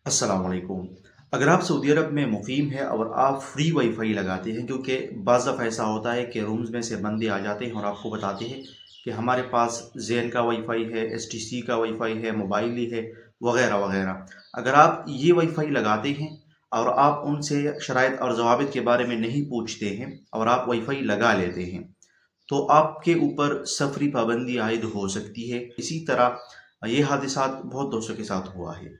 अस्सलाम वालेकुम। अगर आप सऊदी अरब में मुकीम है और आप फ्री वाईफाई लगाते हैं, क्योंकि बाज़ दफ़ा ऐसा होता है कि रूम्स में से बंदे आ जाते हैं और आपको बताते हैं कि हमारे पास ज़ेन का वाईफाई है, एसटीसी का वाईफाई है, मोबाइल है, वगैरह वगैरह। अगर आप ये वाईफाई लगाते हैं और आप उनसे शराइत और ज़वाबित के बारे में नहीं पूछते हैं और आप वाईफाई लगा लेते हैं, तो आपके ऊपर सफरी पाबंदी आयद हो सकती है। इसी तरह ये हादसात बहुत दोस्तों के साथ हुआ है।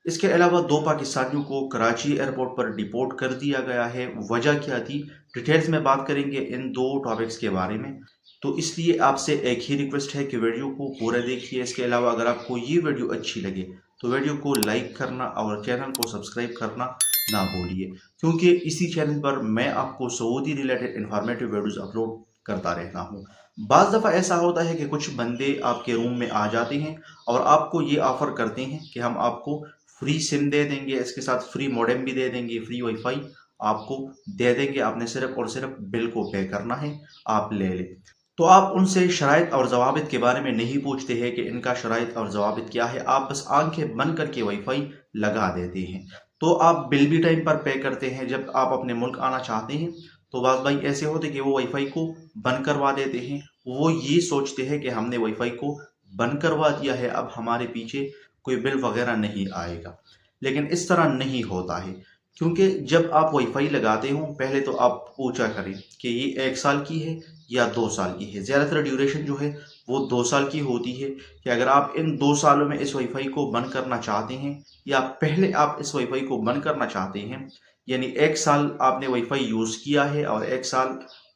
इसके अलावा दो पाकिस्तानियों को कराची एयरपोर्ट पर डिपोर्ट कर दिया गया है। वजह क्या थी, डिटेल्स में बात करेंगे इन दो टॉपिक्स के बारे में। तो इसलिए आपसे एक ही रिक्वेस्ट है कि वीडियो को पूरा देखिए। इसके अलावा अगर आपको ये वीडियो अच्छी लगे तो वीडियो को लाइक करना और चैनल को सब्सक्राइब करना ना भूलिए, क्योंकि इसी चैनल पर मैं आपको Saudi related informative videos upload करता रहता हूँ। बाज़ दफ़ा ऐसा होता है कि कुछ बंदे आपके रूम में आ जाते हैं और आपको ये ऑफ़र करते हैं कि हम आपको फ्री सिम दे देंगे, इसके साथ फ्री मॉडेम भी दे देंगे, फ्री वाईफाई आपको दे देंगे, आपने सिर्फ और सिर्फ बिल को पे करना है, आप ले लें। तो आप उनसे शराइत और ज़वाबित के बारे में नहीं पूछते हैं कि इनका शराइत और ज़वाबित क्या है, आप बस आंखें बंद करके वाईफाई लगा देते हैं। तो आप बिल भी टाइम पर पे करते हैं। जब आप अपने मुल्क आना चाहते हैं तो बाज़ भाई ऐसे होते कि वो वाईफाई को बंद करवा देते हैं। वो ये सोचते हैं कि हमने वाईफाई को बंद करवा दिया है, अब हमारे पीछे कोई बिल वगैरह नहीं आएगा। लेकिन इस तरह नहीं होता है, क्योंकि जब आप वाईफाई लगाते हो पहले तो आप पूछा करें कि ये 1 साल की है या 2 साल की है। ज़्यादातर ड्यूरेशन जो है वो 2 साल की होती है कि अगर आप इन 2 सालों में इस वाईफाई को बंद करना चाहते हैं या पहले आप इस वाईफाई को बंद करना चाहते हैं, यानी 1 साल आपने वाईफाई यूज़ किया है और 1 साल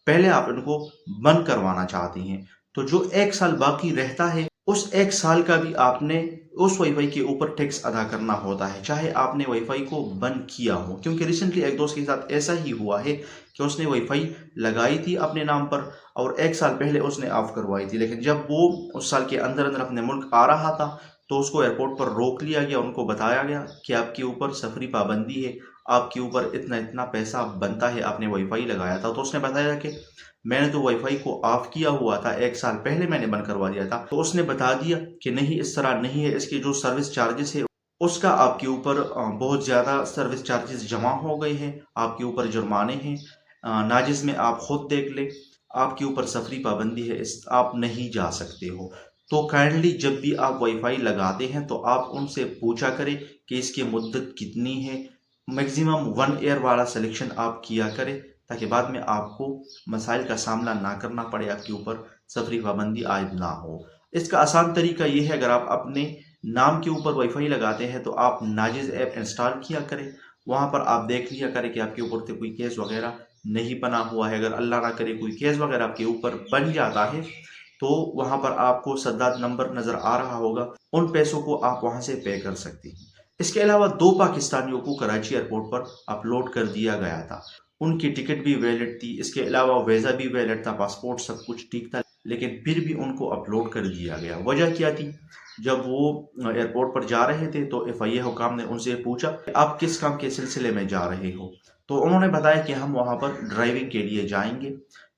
पहले आप इनको बंद करवाना चाहते हैं, तो जो 1 साल बाकी रहता है उस 1 साल का भी आपने उस वाईफाई के ऊपर टैक्स अदा करना होता है, चाहे आपने वाईफाई को बंद किया हो। क्योंकि रिसेंटली एक दोस्त के साथ ऐसा ही हुआ है कि उसने वाईफाई लगाई थी अपने नाम पर और 1 साल पहले उसने ऑफ करवाई थी, लेकिन जब वो उस साल के अंदर अंदर अपने मुल्क आ रहा था तो उसको एयरपोर्ट पर रोक लिया गया। उनको बताया गया कि आपके ऊपर सफरी पाबंदी है, आपके ऊपर इतना इतना पैसा बनता है, आपने वाईफाई लगाया था। तो उसने बताया कि मैंने तो वाईफाई को ऑफ किया हुआ था, 1 साल पहले मैंने बंद करवा दिया था। तो उसने बता दिया कि नहीं, इस तरह नहीं है, इसके जो सर्विस चार्जेस है उसका आपके ऊपर बहुत ज़्यादा सर्विस चार्जेस जमा हो गए हैं, आपके ऊपर जुर्माने हैं, नाजिस में आप खुद देख लें, आपके ऊपर सफरी पाबंदी है, इस आप नहीं जा सकते हो। तो काइंडली जब भी आप वाईफाई लगाते हैं तो आप उनसे पूछा करें कि इसकी मुद्दत कितनी है। मैक्सिमम 1 ईयर वाला सिलेक्शन आप किया करें, ताकि बाद में आपको मसाइल का सामना ना करना पड़े, आपके ऊपर सफरी पाबंदी आयद ना हो। इसका आसान तरीका ये है, अगर आप अपने नाम के ऊपर वाईफाई लगाते हैं तो आप नाजिज़ ऐप इंस्टॉल किया करें। वहाँ पर आप देख लिया करें कि आपके ऊपर से कोई केस वगैरह नहीं बना हुआ है। अगर अल्लाह ना करे कोई केस वगैरह आपके ऊपर बन जाता है तो वहाँ पर आपको सद्दाद नंबर नज़र आ रहा होगा, उन पैसों को आप वहाँ से पे कर सकते हैं। इसके अलावा दो पाकिस्तानियों को कराची एयरपोर्ट पर अपलोड कर दिया गया था। उनकी टिकट भी वैलिड थी, इसके अलावा वीज़ा भी वैलिड था, पासपोर्ट सब कुछ ठीक था, लेकिन फिर भी उनको अपलोड कर दिया गया। वजह क्या थी, जब वो एयरपोर्ट पर जा रहे थे तो एफआईए हुकाम ने उनसे पूछा कि आप किस काम के सिलसिले में जा रहे हो। तो उन्होंने बताया कि हम वहाँ पर ड्राइविंग के लिए जाएंगे।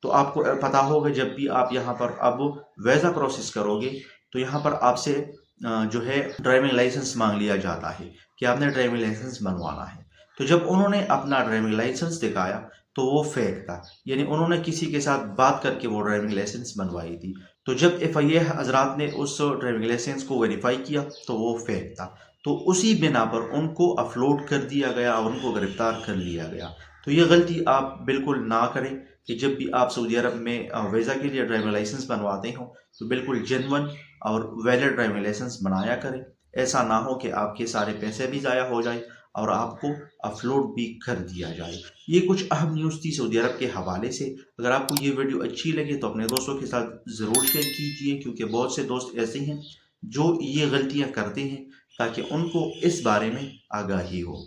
तो आपको पता होगा, जब भी आप यहाँ पर अब वीज़ा प्रोसेस करोगे तो यहाँ पर आपसे जो है ड्राइविंग लाइसेंस मांग लिया जाता है कि आपने ड्राइविंग लाइसेंस बनवाना है। तो जब उन्होंने अपना ड्राइविंग लाइसेंस दिखाया तो वो फेक था, यानी उन्होंने किसी के साथ बात करके वो ड्राइविंग लाइसेंस बनवाई थी। तो जब एफआईए हजरात ने उस ड्राइविंग लाइसेंस को वेरीफाई किया तो वो फेक था। तो उसी बिना पर उनको अपलोड कर दिया गया और उनको गिरफ्तार कर लिया गया। तो ये गलती आप बिल्कुल ना करें कि जब भी आप सऊदी अरब में वीज़ा के लिए ड्राइविंग लाइसेंस बनवाते हो तो बिल्कुल जेन्युइन और वैलिड ड्राइविंग लाइसेंस बनाया करें। ऐसा ना हो कि आपके सारे पैसे भी ज़ाया हो जाए और आपको अपलोड भी कर दिया जाए। ये कुछ अहम न्यूज़ थी सऊदी अरब के हवाले से। अगर आपको ये वीडियो अच्छी लगे तो अपने दोस्तों के साथ ज़रूर शेयर कीजिए, क्योंकि बहुत से दोस्त ऐसे हैं जो ये गलतियाँ करते हैं, ताकि उनको इस बारे में आगाही हो।